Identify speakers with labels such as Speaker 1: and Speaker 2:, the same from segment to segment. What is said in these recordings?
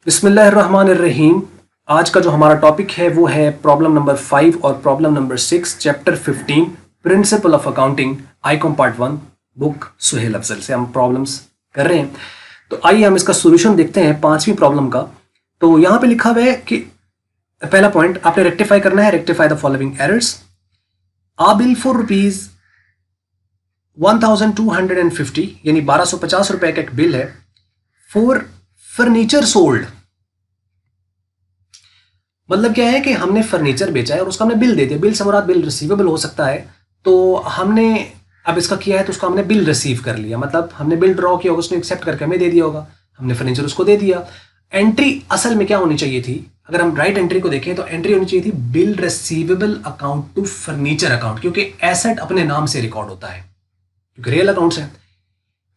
Speaker 1: बिस्मिल्लाहिर्रहमानिर्रहीम। आज का जो हमारा टॉपिक है वो है प्रॉब्लम नंबर 5 और problem number 6 chapter 15 principle of accounting ICom part 1 book Suhail Afzal से हम प्रॉब्लम्स कर रहे हैं। तो आइए हम इसका सॉल्यूशन देखते हैं पांचवी प्रॉब्लम का। तो यहाँ पे लिखा हुआ है कि पहला पॉइंट आपने रेक्टिफाई करना है, rectify the following errors. A bill for rupees 1250 यानी 1250 रुपए का एक बिल है फॉर फर्नीचर सोल्ड। मतलब क्या है कि हमने फर्नीचर बेचा है और उसका हमने बिल दे दिया। बिल से मुराद बिल रिसीवेबल हो सकता है। तो हमने अब इसका किया है तो उसका हमने बिल रिसीव कर लिया, मतलब हमने बिल ड्रॉ किया होगा, उसने एक्सेप्ट करके हमें दे दिया होगा, हमने फर्नीचर उसको दे दिया। एंट्री असल में क्या होनी चाहिए थी, अगर हम राइट एंट्री को देखें तो एंट्री होनी चाहिए थी bill receivable account to furniture account, क्योंकि एसेट अपने नाम से रिकॉर्ड होता है क्योंकि रियल अकाउंट्स है।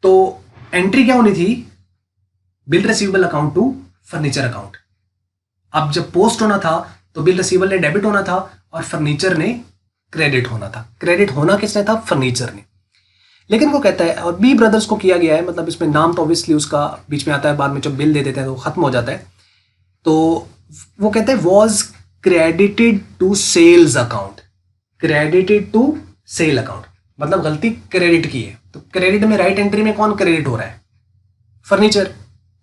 Speaker 1: तो एंट्री क्या होनी थी, bill receivable account to furniture account. अब जब पोस्ट होना था तो बिल रिसीवेबल ने डेबिट होना था और फर्नीचर ने क्रेडिट होना था। क्रेडिट होना किसने था, फर्नीचर ने। लेकिन वो कहता है, और बी ब्रदर्स को किया गया है, मतलब इसमें नाम तो ऑब्वियसली उसका बीच में आता है, बाद में जब बिल दे देते हैं तो खत्म हो जाता है। तो वो कहते हैं was credited to sales account. Credited to sale account मतलब गलती क्रेडिट की है। तो क्रेडिट में राइट एंट्री में कौन क्रेडिट हो रहा है, फर्नीचर।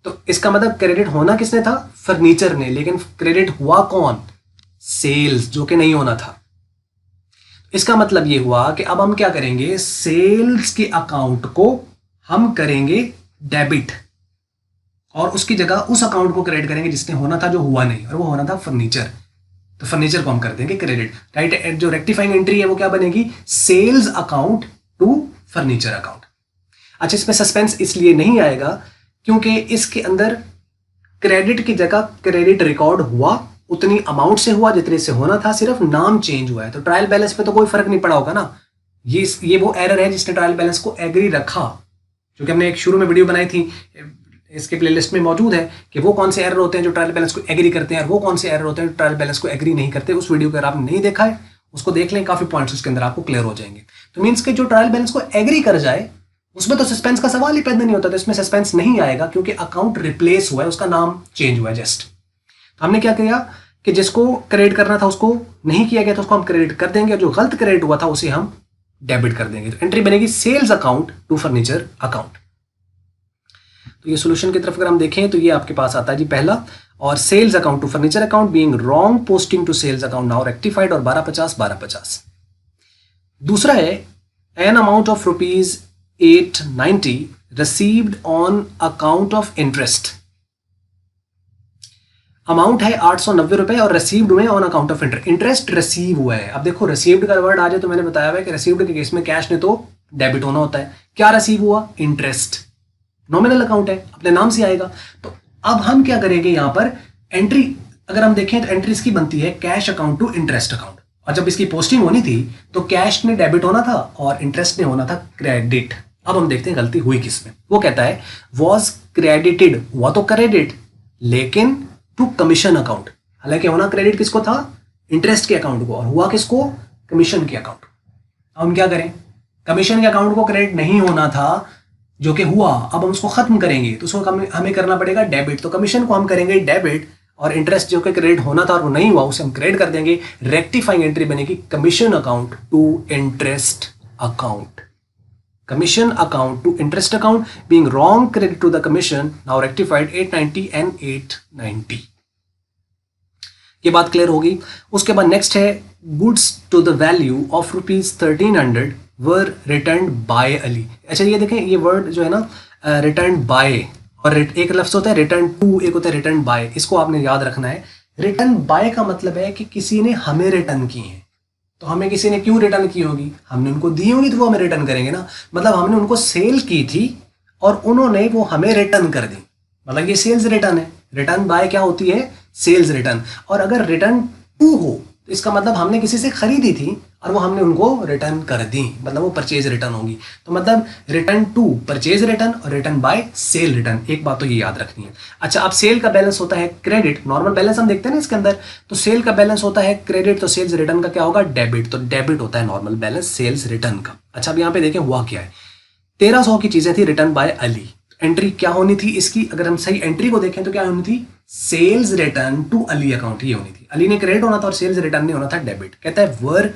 Speaker 1: तो इसका मतलब क्रेडिट होना किसने था, फर्नीचर ने, लेकिन क्रेडिट हुआ कौन, सेल्स, जो कि नहीं होना था। इसका मतलब ये हुआ कि अब हम क्या करेंगे, सेल्स के अकाउंट को हम करेंगे डेबिट और उसकी जगह उस अकाउंट को क्रेडिट करेंगे जिसने होना था, जो हुआ नहीं, और वो होना था फर्नीचर। तो फर्नीचर को हम कर देंगे क्रेडिट। राइट, जो रेक्टिफाइंग एंट्री है वो क्या बनेगी, sales account to furniture account. अच्छा, इसमें सस्पेंस इसलिए नहीं आएगा क्योंकि इसके अंदर क्रेडिट की जगह क्रेडिट रिकॉर्ड हुआ, उतनी अमाउंट से हुआ जितने से होना था, सिर्फ नाम चेंज हुआ है। तो ट्रायल बैलेंस पे तो कोई फर्क नहीं पड़ा होगा ना। ये वो एरर है जिसने ट्रायल बैलेंस को एग्री रखा, क्योंकि हमने एक शुरू में वीडियो बनाई थी, इसके प्लेलिस्ट में मौजूद है कि वो कौन से एरर होते हैं जो ट्रायल बैलेंस को एग्री करते हैं और वो कौन से एरर होते हैं जो ट्रायल बैलेंस को एग्री नहीं करते। उस वीडियो को अगर आपने नहीं देखा है उसको देख लें, काफी पॉइंट्स उसके अंदर आपको क्लियर हो जाएंगे। तो मीन्स के जो ट्रायल बैलेंस को एग्री कर जाए उसमें तो सस्पेंस का सवाल ही पैदा नहीं होता। तो इसमें सस्पेंस नहीं आएगा क्योंकि अकाउंट रिप्लेस हुआ है, उसका नाम चेंज हुआ है जस्ट। तो हमने क्या किया कि जिसको क्रेडिट करना था उसको नहीं किया गया तो उसको हम क्रेडिट कर देंगे, और जो गलत क्रेडिट हुआ था उसे हम डेबिट कर देंगे। तो एंट्री बनेगी sales account to furniture account. तो ये सोल्यूशन की तरफ अगर हम देखें तो ये आपके पास आता है जी पहला, और sales account to furniture account being wrong posting to sales account now rectified, और 1250। दूसरा है an amount of rupees 890 received on account of interest। अमाउंट है 890 रुपए और रिसीव्ड हुए on account of interest. Interest receive हुआ है। अब देखो रिसीव्ड का वर्ड आ जाए तो मैंने बताया हुआ है कि रिसीव्ड के केस में कैश ने तो डेबिट होना होता है। क्या रिसीव हुआ, इंटरेस्ट। नॉमिनल अकाउंट है, अपने नाम से आएगा। तो अब हम क्या करेंगे, यहां पर एंट्री अगर हम देखें तो एंट्री इसकी बनती है cash account to interest account, और जब इसकी पोस्टिंग होनी थी तो कैश ने डेबिट होना था और इंटरेस्ट ने होना था क्रेडिट। अब हम देखते हैं गलती हुई किसमें। वो कहता है वॉज क्रेडिटेड, हुआ तो क्रेडिट लेकिन टू कमीशन अकाउंट। हालांकि होना क्रेडिट किसको था, इंटरेस्ट के अकाउंट को, और हुआ किसको, कमीशन के अकाउंट। अब हम क्या करें, कमीशन के अकाउंट को क्रेडिट नहीं होना था जो कि हुआ, अब हम उसको खत्म करेंगे तो उसको हमें करना पड़ेगा डेबिट। तो कमीशन को हम करेंगे डेबिट और इंटरेस्ट जो कि क्रेडिट होना था और वो नहीं हुआ उसे हम क्रेडिट कर देंगे। रेक्टिफाइंग एंट्री बनेगी commission account to interest account. Commission account to interest account being wrong credit to the commission now rectified 890 and 890। ये बात क्लियर होगी। उसके बाद नेक्स्ट है goods to the value of rupees 1300 were return by Ali. अच्छा ये देखें, ये वर्ड जो है ना रिटर्न बाय, और एक लफ्ज होता है रिटर्न टू, एक होता है रिटर्न बाय। इसको आपने याद रखना है। रिटर्न बाय का मतलब है कि किसी ने हमें रिटर्न की है। तो हमें किसी ने क्यों रिटर्न की होगी, हमने उनको दी होगी तो वो हमें रिटर्न करेंगे ना। मतलब हमने उनको सेल की थी और उन्होंने वो हमें रिटर्न कर दी, मतलब ये सेल्स रिटर्न है। रिटर्न बाय क्या होती है, सेल्स रिटर्न। और अगर रिटर्न टू हो तो इसका मतलब हमने किसी से खरीदी थी और वो हमने उनको रिटर्न कर दी, मतलब वो परचेज रिटर्न होगी। तो मतलब रिटर्न टू परचेज रिटर्न और रिटर्न बाय सेल रिटर्न। एक बात तो ये याद रखनी है। अच्छा, अब सेल का बैलेंस होता है क्रेडिट, नॉर्मल बैलेंस हम देखते हैं ना इसके अंदर, तो सेल का बैलेंस होता है क्रेडिट, तो सेल्स रिटर्न का क्या होगा, डेबिट। तो डेबिट होता है नॉर्मल बैलेंस सेल्स रिटर्न का। अच्छा, अब यहाँ पे देखें हुआ क्या है। 1300 की चीजें थी रिटर्न बाय अली। एंट्री क्या होनी थी इसकी, अगर हम सही एंट्री को देखें तो क्या होनी थी, sales return to Ali account, ये होनी थी। अली ने क्रेडिट होना था और सेल्स रिटर्न नहीं होना था डेबिट। कहता है were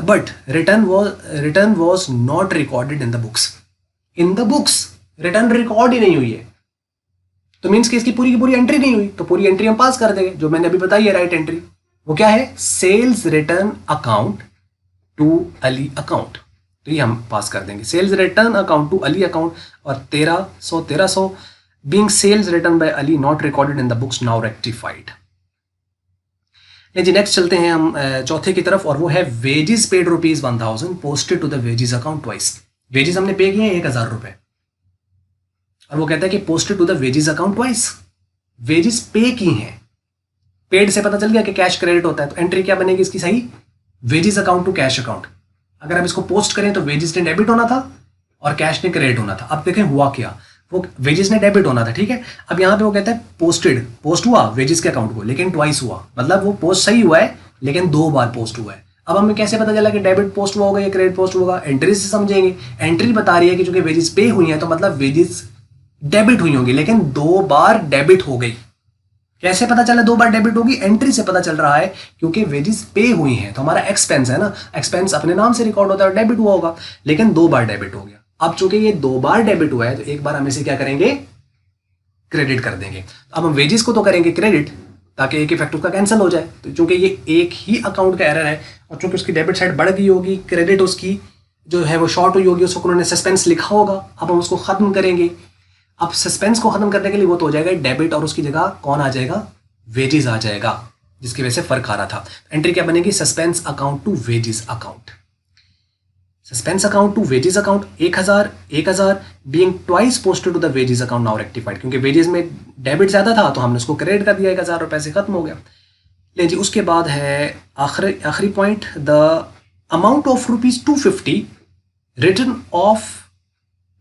Speaker 1: but return was not recorded in the books. In the books return record ही नहीं हुई है, तो मीन्स कि इसकी पूरी की पूरी एंट्री नहीं हुई, तो पूरी एंट्री हम पास कर देंगे, जो मैंने अभी बताई है राइट एंट्री। वो क्या है, sales return account to Ali account, तो ये हम पास कर देंगे, sales return account to Ali account. और 1300 being sales return by Ali not recorded in the books now rectified. जी नेक्स्ट चलते हैं हम चौथे की तरफ, और वो है wages paid ₹1000 posted to the wages account twice. Wages हमने पे किए हैं 1000 रुपए, और वो कहता है कि posted to the wages account twice, wages pay की हैं। पेड से पता चल गया कि कैश क्रेडिट होता है, तो एंट्री क्या बनेगी इसकी सही, wages account to cash account. अगर हम इसको पोस्ट करें तो वेजेस ने डेबिट होना था और कैश ने क्रेडिट होना था। अब देखें हुआ क्या, वो वेजेस ने डेबिट होना था, ठीक है। अब यहाँ पे वो कहता है पोस्टेड, पोस्ट हुआ वेजेस के अकाउंट को, लेकिन ट्वाइस हुआ, मतलब वो पोस्ट सही हुआ है लेकिन 2 बार पोस्ट हुआ है। अब हमें कैसे पता चला कि डेबिट पोस्ट हुआ होगा या क्रेडिट पोस्ट होगा, एंट्री से समझेंगे। एंट्री बता रही है कि चूंकि वेजेस पे हुई है तो मतलब वेजेस डेबिट हुई होंगी, लेकिन 2 बार डेबिट हो गई। कैसे पता चला 2 बार डेबिट होगी, एंट्री से पता चल रहा है, क्योंकि वेजेस पे हुई हैं तो हमारा एक्सपेंस है ना, एक्सपेंस अपने नाम से रिकॉर्ड होता है और डेबिट हुआ होगा, लेकिन 2 बार डेबिट हो गया। अब चूंकि ये 2 बार डेबिट हुआ है तो एक बार हम इसे क्या करेंगे, क्रेडिट कर देंगे। अब हम वेजेस को तो करेंगे क्रेडिट ताकि एक इफेक्ट उसका कैंसिल हो जाए, तो चूंकि ये एक ही अकाउंट का एरर है और चूंकि उसकी डेबिट साइड बढ़ गई होगी, क्रेडिट उसकी जो है वो शॉर्ट हुई होगी, उसको उन्होंने सस्पेंस लिखा होगा। अब हम उसको खत्म करेंगे। अब सस्पेंस को खत्म करने के लिए वो तो हो जाएगा डेबिट, और उसकी जगह कौन आ जाएगा, वेजेस आ जाएगा, जिसकी वजह से फर्क आ रहा था। एंट्री क्या बनेगी, suspense account to wages account, suspense account to wages account 1000 being twice posted to the wages account now rectified, क्योंकि वेजेस में डेबिट ज्यादा था तो हमने उसको क्रेडिट कर दिया, 1000 रुपए से खत्म हो गया। लेकिन जी उसके बाद है आखिरी point, the amount of ₹250 return of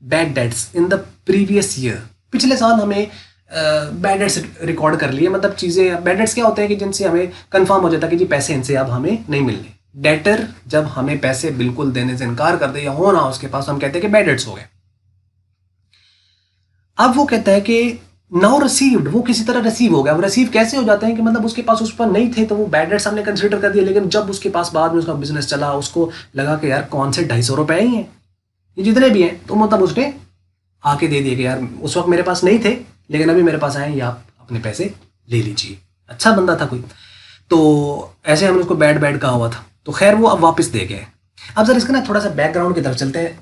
Speaker 1: bad debts in the previous year. पिछले साल हमें बैड डेट्स रिकॉर्ड कर लिए, मतलब चीज़ें, बैड डेट्स क्या होते हैं कि जिनसे हमें कंफर्म हो जाता है कि जी पैसे इनसे अब हमें नहीं मिलने। डेटर जब हमें पैसे बिल्कुल देने से इनकार कर दे या हो ना उसके पास, हम कहते हैं कि बैड डेट्स हो गए। अब वो कहता है कि नाउ रिसीव्ड, वो किसी तरह रिसीव हो गया। वो रिसीव कैसे हो जाते हैं कि मतलब उसके पास उस पर नहीं थे तो वो बैड डेट्स हमने कंसिडर कर दिया, लेकिन जब उसके पास बाद में उसका बिजनेस चला, उसको लगा कि यार कौन से 250 रुपए ही हैं, ये जितने भी हैं, तो मतलब उसने आके दे दिए कि यार उस वक्त मेरे पास नहीं थे लेकिन अभी मेरे पास आए, ये आप अपने पैसे ले लीजिए। अच्छा बंदा था कोई, तो ऐसे हमने उसको बैड कहा हुआ था, तो खैर वो अब वापस दे गए। अब सर इसका ना थोड़ा सा बैकग्राउंड की तरफ चलते हैं,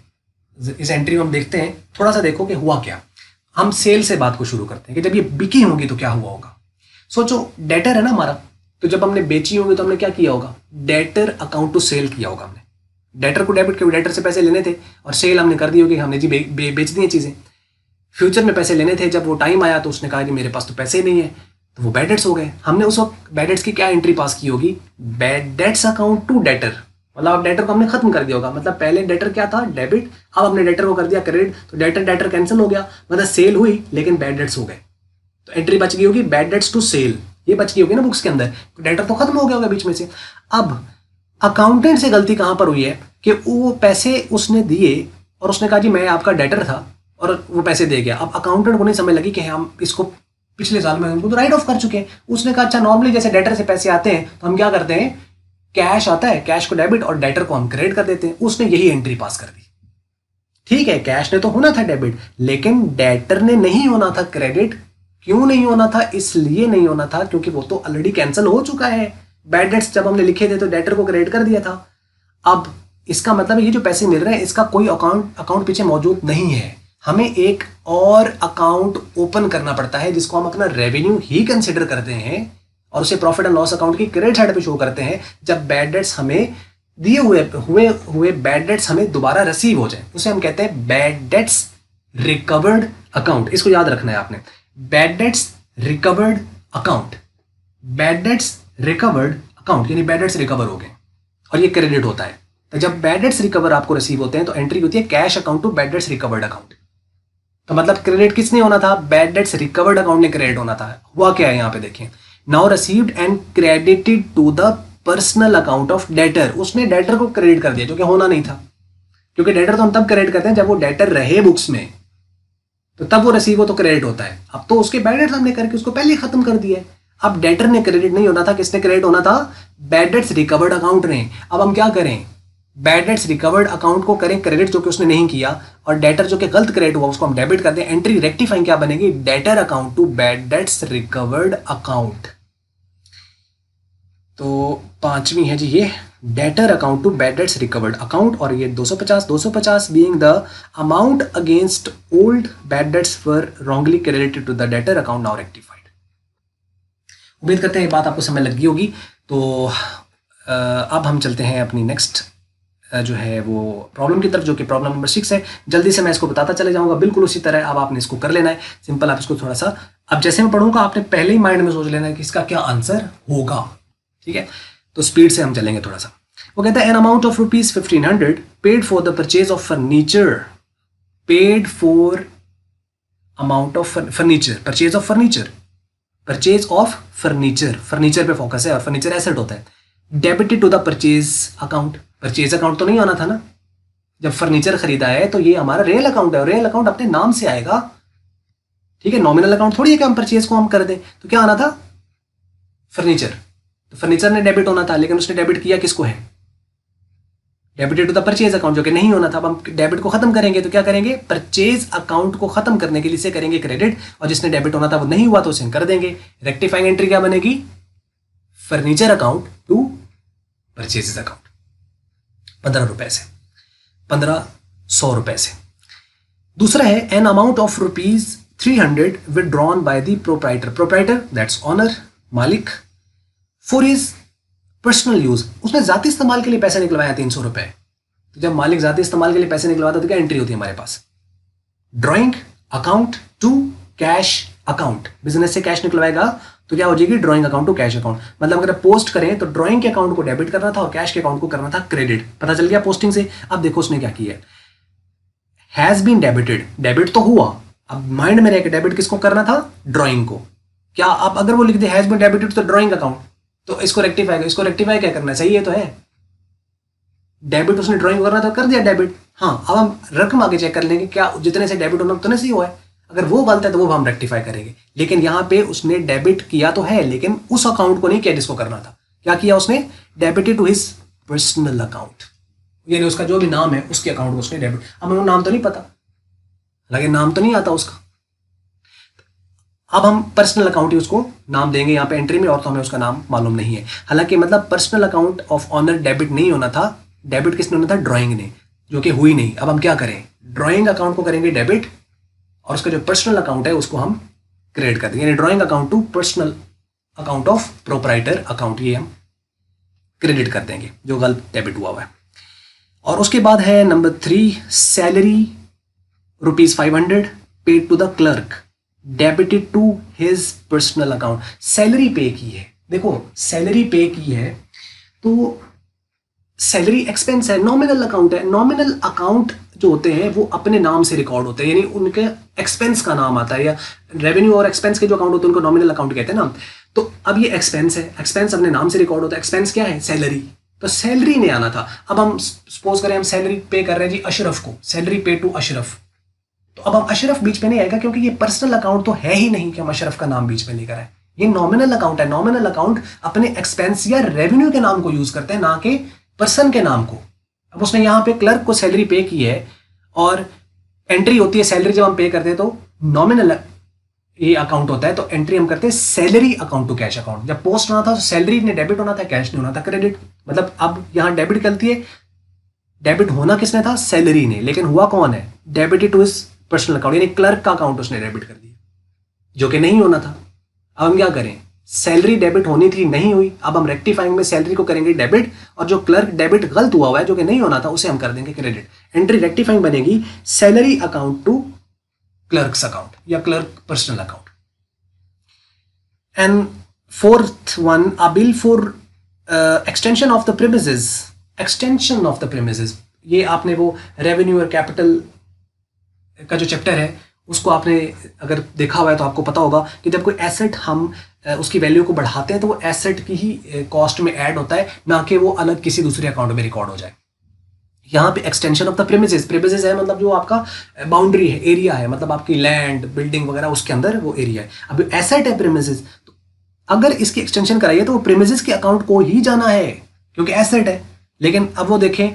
Speaker 1: इस एंट्री में हम देखते हैं, थोड़ा सा देखो कि हुआ क्या। हम सेल से बात को शुरू करते हैं कि जब ये बिकी होगी तो क्या हुआ होगा। सोचो डेटर है ना हमारा, तो जब हमने बेची होगी तो हमने क्या किया होगा, डेटर अकाउंट टू सेल किया होगा। हमने डेटर को डेबिट, क्योंकि डेटर से पैसे लेने थे, और सेल हमने कर दी होगी, हमने जी बेच दी हैं चीज़ें। फ्यूचर में पैसे लेने थे, जब वो टाइम आया तो उसने कहा कि मेरे पास तो पैसे नहीं है, तो वो बैड डेट्स हो गए। हमने उस वक्त बैड डेट्स की क्या एंट्री पास की होगी, bad debts account to debtor, मतलब अब डेटर को हमने खत्म कर दिया होगा। मतलब पहले डेटर क्या था, डेबिट, अब हमने डेटर को कर दिया क्रेडिट, तो डेटर कैंसिल हो गया, मतलब सेल हुई लेकिन बैड डेट्स हो गए, तो एंट्री बच गई होगी बैड डेट्स टू सेल, ये बच गई होगी ना बुक्स के अंदर, तो डेटर तो खत्म हो गया होगा बीच में से। अब अकाउंटेंट से गलती कहाँ पर हुई है कि वो पैसे उसने दिए और उसने कहा जी मैं आपका डेटर था, और वो पैसे दे गया। अब अकाउंटेंट को नहीं समझ लगी कि हम इसको पिछले साल में उनको तो राइट ऑफ कर चुके हैं। उसने कहा अच्छा नॉर्मली जैसे डेटर से पैसे आते हैं तो हम क्या करते हैं, कैश आता है, कैश को डेबिट और डेटर को हम क्रेडिट कर देते हैं। उसने यही एंट्री पास कर दी। ठीक है, कैश ने तो होना था डेबिट, लेकिन डेटर ने नहीं होना था क्रेडिट। क्यों नहीं होना था, इसलिए नहीं होना था क्योंकि वो तो ऑलरेडी कैंसिल हो चुका है। बैड डेट्स जब हमने लिखे थे तो डेटर को क्रेडिट कर दिया था। अब इसका मतलब ये जो पैसे मिल रहे हैं इसका कोई अकाउंट पीछे मौजूद नहीं है। हमें एक और अकाउंट ओपन करना पड़ता है जिसको हम अपना रेवेन्यू ही कंसिडर करते हैं और उसे प्रॉफिट एंड लॉस अकाउंट की क्रेडिट साइड पे शो करते हैं जब बैड डेट्स हमें दिए हुए बैड डेट्स हमें दोबारा रिसीव हो जाए। उसे हम कहते हैं बैड डेट्स रिकवर्ड अकाउंट। इसको याद रखना है आपने, bad debts recovered account. Bad debts recovered account यानी बैड डेट्स रिकवर हो गए और ये क्रेडिट होता है। तो जब बैड डेट्स रिकवर आपको रिसीव होते हैं तो एंट्री होती है cash account to bad debts recovered account. तो मतलब क्रेडिट किसने होना था, बैड डेट्स रिकवर्ड अकाउंट ने क्रेडिट होना था। हुआ क्या है यहाँ पे देखिए, now received and credited to the personal account of debtor. उसने डेटर को क्रेडिट कर दिया जो कि होना नहीं था, क्योंकि डेटर तो हम तब क्रेडिट करते हैं जब वो डेटर रहे बुक्स में। तो तब वो रिसीव हो तो क्रेडिट होता है। अब तो उसके बैड डेट्स हमने करके उसको पहले ही खत्म कर दिया है। अब डेटर ने क्रेडिट नहीं होना था, किसने क्रेडिट होना था? बैड डेट्स रिकवर्ड अकाउंट ने। अब हम क्या करें? बैड डेट्स रिकवर्ड अकाउंट को करें क्रेडिट, जो कि उसने नहीं किया, और डेटर जो कि गलत क्रेडिट हुआ उसको हम डेबिट कर दें। एंट्री रेक्टिफाइंग क्या बनेगी? Debtor account to bad debts recovered account. तो पांचवी है जी ये, debtor account to bad debts recovered account. और ये 250 being the amount against old bad debts were wrongly credited to the debtor account now rectified. उम्मीद करते हैं ये बात आपको समझ लगी होगी। तो अब हम चलते हैं अपनी नेक्स्ट जो है वो प्रॉब्लम की तरफ, जो कि प्रॉब्लम नंबर 6 है। जल्दी से मैं इसको बताता चले जाऊंगा, बिल्कुल उसी तरह अब आपने इसको कर लेना है। सिंपल, आप इसको थोड़ा सा, अब जैसे मैं पढ़ूंगा आपने पहले ही माइंड में सोच लेना है कि इसका क्या आंसर होगा, ठीक है? तो स्पीड से हम चलेंगे थोड़ा सा। वो कहता है an amount of rupees 1500 paid for the purchase of furniture, paid for amount of furniture, purchase of furniture, purchase of furniture, furniture पे फोकस है और फर्नीचर एसेट होता है। Debited to the purchase account, purchase account तो नहीं आना था ना, जब फर्नीचर खरीदा है तो ये हमारा रियल अकाउंट है और रियल अकाउंट अपने नाम से आएगा, ठीक है? नॉमिनल अकाउंट थोड़ी है कि हम परचेज को हम कर दें। तो क्या आना था? फर्नीचर। तो फर्नीचर ने डेबिट होना था, लेकिन उसने डेबिट किया किसको है? Debited to the purchase account, जो कि नहीं होना था। अब हम डेबिट को खत्म करेंगे तो क्या करेंगे? परचेज अकाउंट को खत्म करने के लिए इसे करेंगे क्रेडिट, और जिसने डेबिट होना था वो नहीं हुआ तो उसे कर देंगे। रेक्टिफाइंग एंट्री क्या बनेगी? Furniture account to purchase account. 15 रुपए से, 1500 रुपए से। दूसरा है an amount of rupees 300 withdrawn by the proprietor, proprietor that's owner, मालिक, फॉर हिज पर्सनल यूज। उसने जाती इस्तेमाल के लिए पैसे निकलवाया 300 रुपए। तो जब मालिक जाती इस्तेमाल के लिए पैसे निकलवाता तो क्या एंट्री होती है हमारे पास? Drawing account to cash account. Business से कैश निकलवाएगा तो क्या हो जाएगी? Drawing account to cash account. मतलब अगर पोस्ट करें तो ड्रॉइंग के अकाउंट को डेबिट करना था और कैश के अकाउंट को करना था क्रेडिट। पता चल गया पोस्टिंग से। अब देखो उसने क्या किया, हैज बीन डेबिटेड, डेबिट तो हुआ, अब माइंड में रह के डेबिट किसको करना था? ड्रॉइंग को। क्या अब अगर वो लिख दे हैज बीन डेबिटेड तो ड्रॉइंग अकाउंट, तो इसको रेक्टिफाई क्या करना है? सही है तो है, डेबिट उसने ड्रॉइंग करना था, कर दिया डेबिट। हाँ, अब हम रकम आगे चेक कर लेंगे, क्या जितने से डेबिट होना उतने से ही हुआ है। अगर वो गलत है तो वो हम रेक्टिफाई करेंगे। लेकिन यहां पे उसने डेबिट किया तो है, लेकिन उस अकाउंट को नहीं किया जिसको करना था। क्या किया उसने? Debited to his personal account, यानी उसका जो भी नाम है उसके अकाउंट को उसने डेबिट। अब हमें नाम तो नहीं पता, हालांकि नाम तो नहीं आता उसका। अब हम पर्सनल अकाउंट ही उसको नाम देंगे यहाँ पे एंट्री में, और तो हमें उसका नाम मालूम नहीं है। हालांकि मतलब personal account of owner debit नहीं होना था, डेबिट किसने होना था? ड्रॉइंग ने, जो कि हुई नहीं। अब हम क्या करें? ड्रॉइंग अकाउंट को करेंगे डेबिट और उसका जो पर्सनल अकाउंट है उसको हम क्रेडिट कर देंगे, यानी drawing account to personal account of proprietor account, ये हम क्रेडिट कर देंगे जो गलत डेबिट हुआ है। और उसके बाद है number 3, salary rupees 500 paid to the clerk, debited to his personal account. Salary pay की है, देखो सैलरी पे की है तो सैलरी एक्सपेंस है, नॉमिनल अकाउंट है। नॉमिनल अकाउंट जो होते हैं वो अपने नाम से रिकॉर्ड होते हैं, यानी उनके एक्सपेंस का नाम आता है, या रेवेन्यू और एक्सपेंस के जो अकाउंट होते हैं उनको नॉमिनल अकाउंट कहते हैं ना। तो अब ये एक्सपेंस है, एक्सपेंस अपने नाम से रिकॉर्ड होता है। एक्सपेंस क्या है? सैलरी। तो सैलरी ने आना था। अब हम सपोज करें हम सैलरी पे कर रहे हैं जी अशरफ को, सैलरी पे टू अशरफ। तो अब हम अशरफ बीच में नहीं आएगा क्योंकि ये पर्सनल अकाउंट तो है ही नहीं कि हम अशरफ का नाम बीच में लेकर आए। ये नॉमिनल अकाउंट है। नॉमिनल अकाउंट अपने एक्सपेंस या रेवेन्यू के नाम को यूज करते हैं, ना कि पर्सन के नाम को। अब उसने यहाँ पे क्लर्क को सैलरी पे की है और एंट्री होती है सैलरी, जब हम पे करते हैं तो नॉमिनल ये अकाउंट होता है, तो एंट्री हम करते हैं salary account to cash account. जब पोस्ट होना था तो सैलरी ने डेबिट होना था, कैश ने होना था क्रेडिट। मतलब अब यहां डेबिट गलती है, डेबिट होना किसने था? सैलरी ने, लेकिन हुआ कौन है? Debited to his personal account, यानी क्लर्क का अकाउंट उसने डेबिट कर दिया, जो कि नहीं होना था। अब हम क्या करें? सैलरी डेबिट होनी थी, नहीं हुई। अब हम रेक्टिफाइंग में सैलरी को करेंगे डेबिट, और जो क्लर्क डेबिट गलत हुआ है जो कि नहीं होना था उसे हम कर देंगे क्रेडिट। एंट्री रेक्टिफाइंग बनेगी salary account to clerk's account या clerk personal account. And fourth one, a bill for extension of the premises, extension of the premises. ये आपने वो रेवेन्यू और कैपिटल का जो चैप्टर है उसको आपने अगर देखा हुआ है तो आपको पता होगा कि जब कोई एसेट हम उसकी वैल्यू को बढ़ाते हैं तो वो एसेट की ही कॉस्ट में ऐड होता है, ना कि वो अलग किसी दूसरे अकाउंट में रिकॉर्ड हो जाए। यहाँ पे extension of the premises, premises है मतलब जो आपका बाउंड्री है, एरिया है, मतलब आपकी लैंड बिल्डिंग वगैरह उसके अंदर वो एरिया है। अब एसेट है प्रेमिसेस, तो अगर इसकी एक्सटेंशन कराइए तो वो प्रेमिसेस के अकाउंट को ही जाना है क्योंकि एसेट है। लेकिन अब वो देखें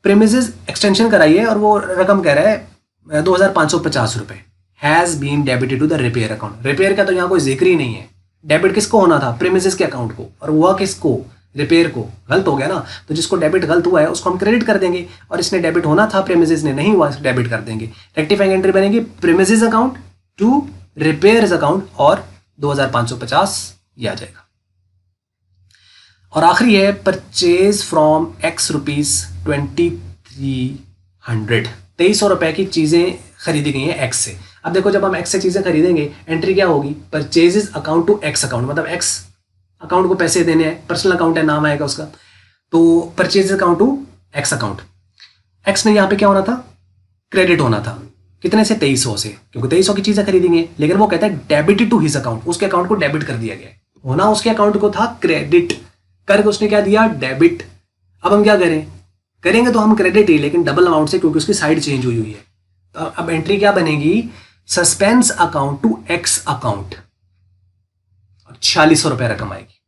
Speaker 1: प्रेमिसेस एक्सटेंशन कराइए और वो रकम कह रहा है 2550 रुपये, has been debited to the repair account. Repair का तो यहाँ कोई जिक्र ही नहीं है। डेबिट किसको होना था? प्रेमिसेस के अकाउंट को, और हुआ किसको? रिपेयर को। गलत हो गया ना, तो जिसको डेबिट गलत हुआ है उसको हम क्रेडिट कर देंगे, और इसने डेबिट होना था, प्रेमिसेस ने नहीं हुआ, डेबिट कर देंगे। रेक्टिफाइंग एंट्री बनेगी premises account to repairs account और 2550 ये आ जाएगा। और आखिरी है परचेज फ्रॉम एक्स रुपीज 2300, 2300 रुपए की चीजें खरीदी गई हैं एक्स से। अब देखो जब हम एक्स से चीजें खरीदेंगे एंट्री क्या होगी? Purchases account to X account, मतलब एक्स अकाउंट को पैसे देने हैं, पर्सनल अकाउंट है, नाम आएगा उसका, तो purchase account to X account. X में यहाँ पे क्या होना था? क्रेडिट होना था। कितने से? 2300 से, क्योंकि 2300 की चीजें खरीदेंगे। लेकिन वो कहता है डेबिटेड टू हिज अकाउंट, उसके अकाउंट को डेबिट कर दिया गया। होना उसके अकाउंट को था क्रेडिट, करके उसने क्या दिया? डेबिट। अब हम क्या करें? करेंगे तो हम क्रेडिट ही, लेकिन डबल अमाउंट से, क्योंकि उसकी साइड चेंज हुई है। तो अब एंट्री क्या बनेगी? Suspense account to X account, 4600 रुपए रकम आएगी।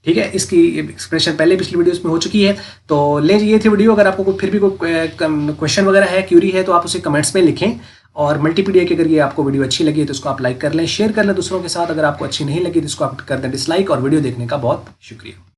Speaker 1: ठीक है, इसकी एक्सप्रेशन पहले पिछली वीडियोस में हो चुकी है। तो ले ये थी वीडियो। अगर आपको फिर भी कोई क्वेश्चन वगैरह है, क्यूरी है, तो आप उसे कमेंट्स में लिखें। और मल्टीपीडिया की अगर ये आपको वीडियो अच्छी लगी तो इसको आप लाइक कर लें, शेयर कर लें दूसरों के साथ। अगर आपको अच्छी नहीं लगी तो इसको आप कर दें डिसलाइक। और वीडियो देखने का बहुत शुक्रिया।